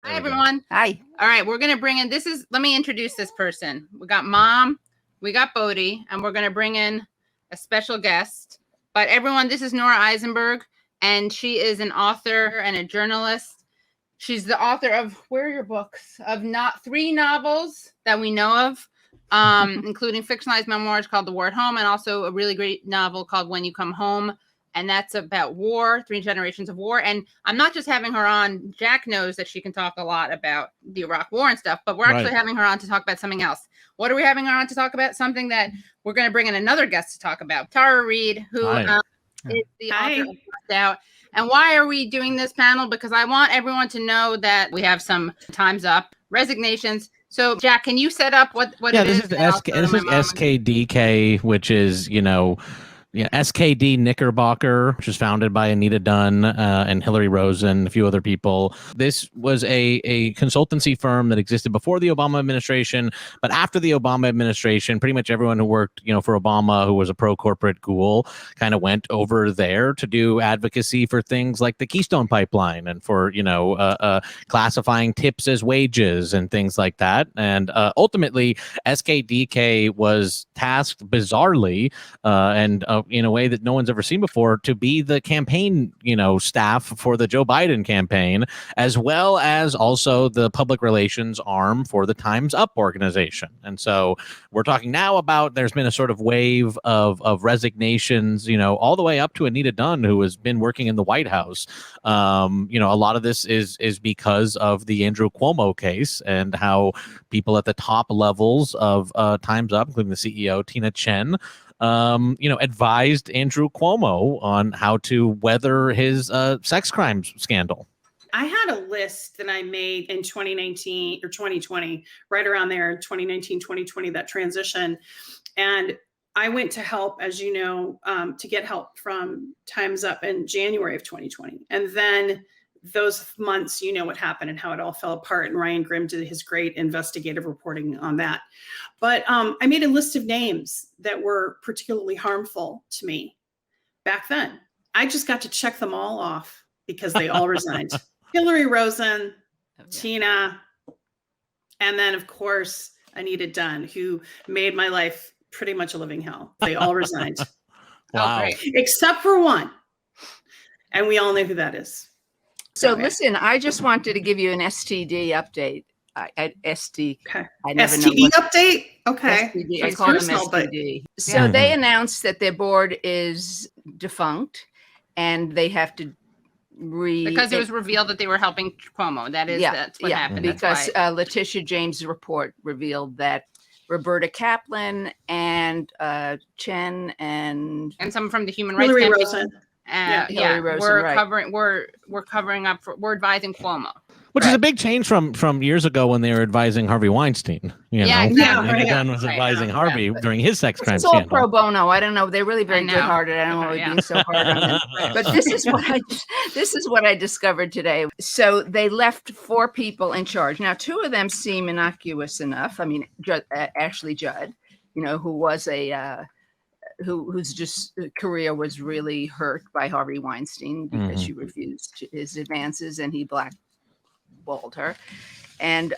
Hi, everyone. Hi. All right, we're going to bring in, let me introduce this person. We got Mom, we got Bodhi, and we're going to bring in a special guest. But everyone, this is Nora Eisenberg, and she is an author and a journalist. She's the author of, where are your books? Of not 3 novels that we know of, including fictionalized memoirs called The War at Home, and also a really great novel called When You Come Home. And that's about war, 3 generations of war. And I'm not just having her on. Jack knows that she can talk a lot about the Iraq War and stuff, but we're actually having her on to talk about something else. What are we having her on to talk about? Something that we're going to bring in another guest to talk about. Tara Reid, who is the author of Left Out. And why are we doing this panel? Because I want everyone to know that we have some times up resignations. So, Jack, can you set up what it is? This is SKDK, which is, SKD Knickerbocker, which was founded by Anita Dunn and Hillary Rosen, a few other people. This was a consultancy firm that existed before the Obama administration, but after the Obama administration, pretty much everyone who worked, for Obama, who was a pro-corporate ghoul, kind of went over there to do advocacy for things like the Keystone Pipeline and for, classifying tips as wages and things like that. And ultimately, SKDK was tasked bizarrely and in a way that no one's ever seen before, to be the campaign, staff for the Joe Biden campaign, as well as also the public relations arm for the Time's Up organization. And so we're talking now about, there's been a sort of wave of resignations, all the way up to Anita Dunn, who has been working in the White House. A lot of this is because of the Andrew Cuomo case and how people at the top levels of Time's Up, including the CEO, Tina Chen, advised Andrew Cuomo on how to weather his sex crimes scandal. I had a list that I made in 2019 or 2020, right around there, 2019, 2020, that transition. And I went to help, as you know, to get help from Time's Up in January of 2020. And then those months, what happened and how it all fell apart. And Ryan Grimm did his great investigative reporting on that. But I made a list of names that were particularly harmful to me back then. I just got to check them all off because they all resigned. Hillary Rosen, Tina, and then, of course, Anita Dunn, who made my life pretty much a living hell. They all resigned. Wow. Except for one. And we all know who that is. So listen, I just wanted to give you an STD update. STD. Okay. I never STD know update? Okay. STD. I call them STD. So they announced that their board is defunct and they have to because it was revealed that they were helping Cuomo. That's what happened. Because Letitia James' report revealed that Roberta Kaplan and Chen and some from the Human Rights Hillary Campaign. Rosen. We're covering up we're advising Cuomo, which is a big change from years ago when they were advising Harvey Weinstein. Exactly. Anita Dunn was advising Harvey during his sex crime scandal. It's all pro bono. I don't know. They're really very good-hearted. I don't know why being so hard on them. But this is what I discovered today. So they left 4 people in charge. Now, 2 of them seem innocuous enough. I mean, Ashley Judd, who was whose just career was really hurt by Harvey Weinstein because she refused his advances and he blackballed her. And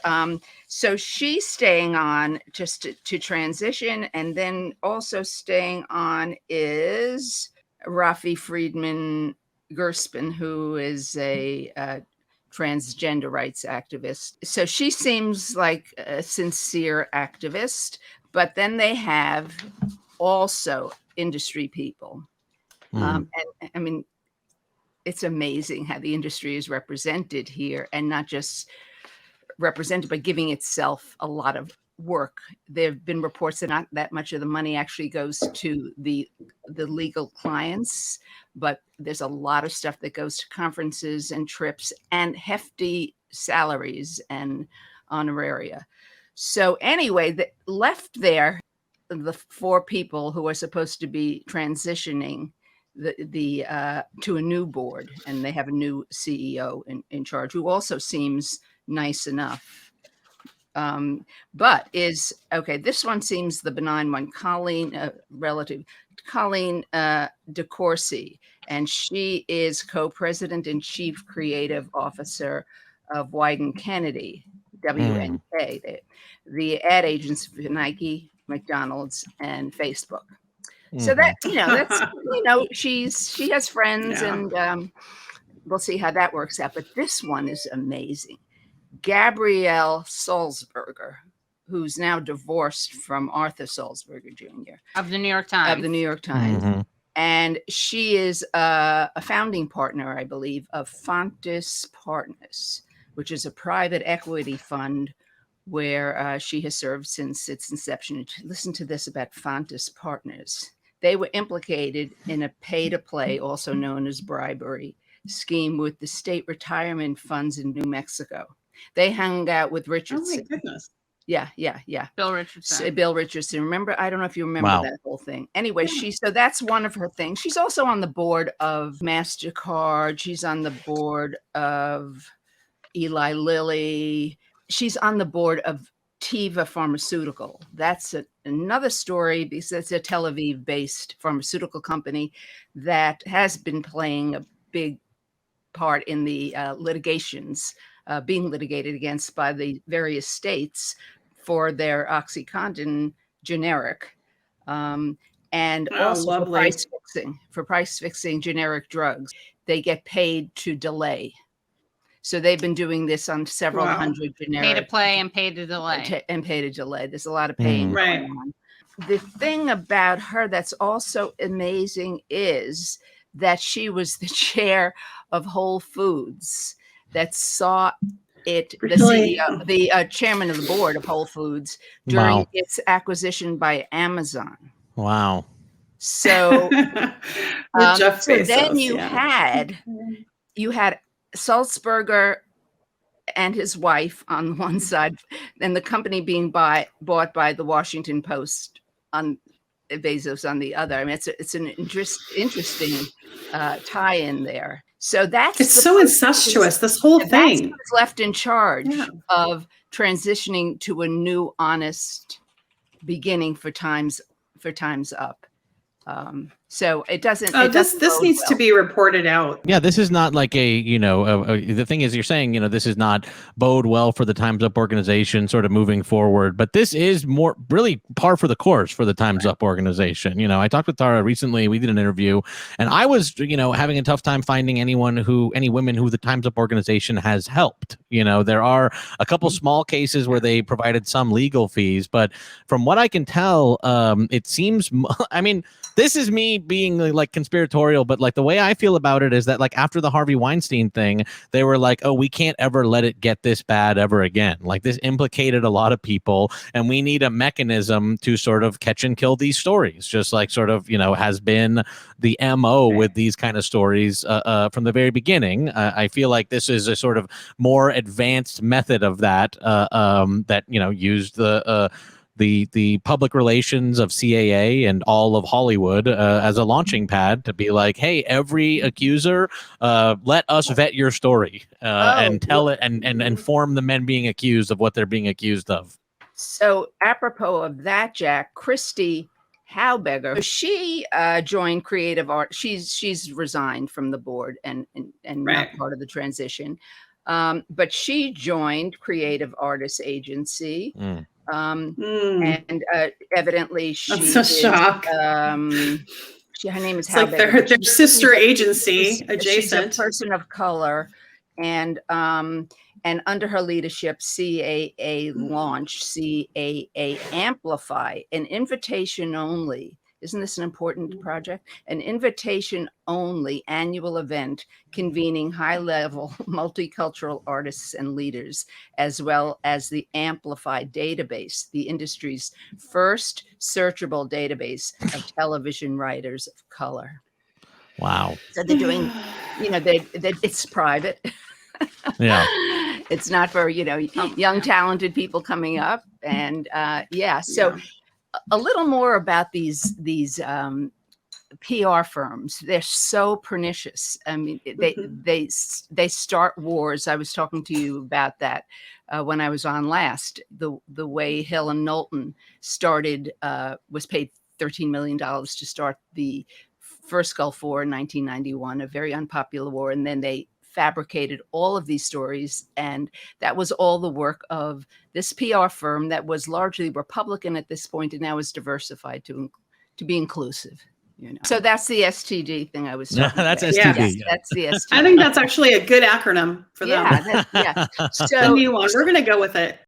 so she's staying on just to transition. And then also staying on is Rafi Friedman Gerspin, who is a transgender rights activist. So she seems like a sincere activist, but then they have also industry people. And I mean, it's amazing how the industry is represented here, and not just represented, but giving itself a lot of work. There have been reports that not that much of the money actually goes to the legal clients, but there's a lot of stuff that goes to conferences and trips and hefty salaries and honoraria. So anyway, left there, the 4 people who are supposed to be transitioning to a new board, and they have a new CEO in charge, who also seems nice enough. But this one seems the benign one. Colleen DeCourcy, and she is co-president and chief creative officer of Wyden Kennedy, WNK, the ad agents for Nike, McDonald's, and Facebook. So that, that's, she has friends, and we'll see how that works out. But this one is amazing. Gabrielle Sulzberger, who's now divorced from Arthur Sulzberger Jr. Of the New York Times. Mm-hmm. And she is a founding partner, I believe, of Fontes Partners, which is a private equity fund where she has served since its inception. Listen to this about Fontes Partners. They were implicated in a pay-to-play, also known as bribery, scheme with the state retirement funds in New Mexico. They hung out with Richardson. Oh my goodness. Yeah. Bill Richardson. Bill Richardson. Remember? I don't know if you remember that whole thing. Anyway, so that's one of her things. She's also on the board of MasterCard. She's on the board of Eli Lilly. She's on the board of Teva Pharmaceutical. That's another story, because it's a Tel Aviv-based pharmaceutical company that has been playing a big part in the litigations being litigated against by the various states for their OxyContin generic, and also for price fixing generic drugs. They get paid to delay. So they've been doing this on several hundred generic. Pay to play and pay to delay. And pay to delay. There's a lot of paying going on. The thing about her that's also amazing is that she was the chair of Whole Foods that saw it, the CEO, the chairman of the board of Whole Foods during its acquisition by Amazon. Wow. So, Jeff Bezos, then you had Sulzberger and his wife on one side, and the company being bought by the Washington Post on Bezos on the other. I mean, it's an interesting tie-in there. So it's so incestuous, this whole thing. That's who's left in charge of transitioning to a new, honest beginning for Times Up. So it doesn't. This needs to be reported out. Yeah, this is not like the thing is, you're saying, this is not bode well for the Time's Up organization sort of moving forward, but this is more really par for the course for the Time's Up organization. I talked with Tara recently. We did an interview, and I was, having a tough time finding any women who the Time's Up organization has helped. There are a couple small cases where they provided some legal fees, but from what I can tell, it seems, I mean, this is me being like conspiratorial, but like the way I feel about it is that like after the Harvey Weinstein thing, they were like, oh, we can't ever let it get this bad ever again. Like this implicated a lot of people, and we need a mechanism to sort of catch and kill these stories, just like sort of, has been the MO with these kind of stories from the very beginning. I feel like this is a sort of more advanced method of that, that, used the public relations of CAA and all of Hollywood as a launching pad to be like, hey, every accuser, let us vet your story and tell it and inform the men being accused of what they're being accused of. So apropos of that, Jack, Christy Halberger, she joined Creative Art. She's resigned from the board and not part of the transition. But she joined Creative Artists Agency. And evidently she That's a shock. Her name is like their sister agency adjacent. She's a person of color, and under her leadership, CAA launched CAA Amplify, an invitation only. Isn't this an important project? An invitation-only annual event convening high-level multicultural artists and leaders, as well as the Amplify database, the industry's first searchable database of television writers of color. Wow. So they're doing, it's private. Yeah. It's not for, young, talented people coming up. And so a little more about these PR firms. They're so pernicious. I mean, they start wars. I was talking to you about that when I was on last. The way Hill and Knowlton was paid $13 million to start the first Gulf War in 1991, a very unpopular war, and then they fabricated all of these stories. And that was all the work of this PR firm that was largely Republican at this point and now is diversified to be inclusive. So that's the STD thing I was talking about. That's STD. Yes, that's the STD. I think that's actually a good acronym for them. Yeah. So the new one, we're going to go with it.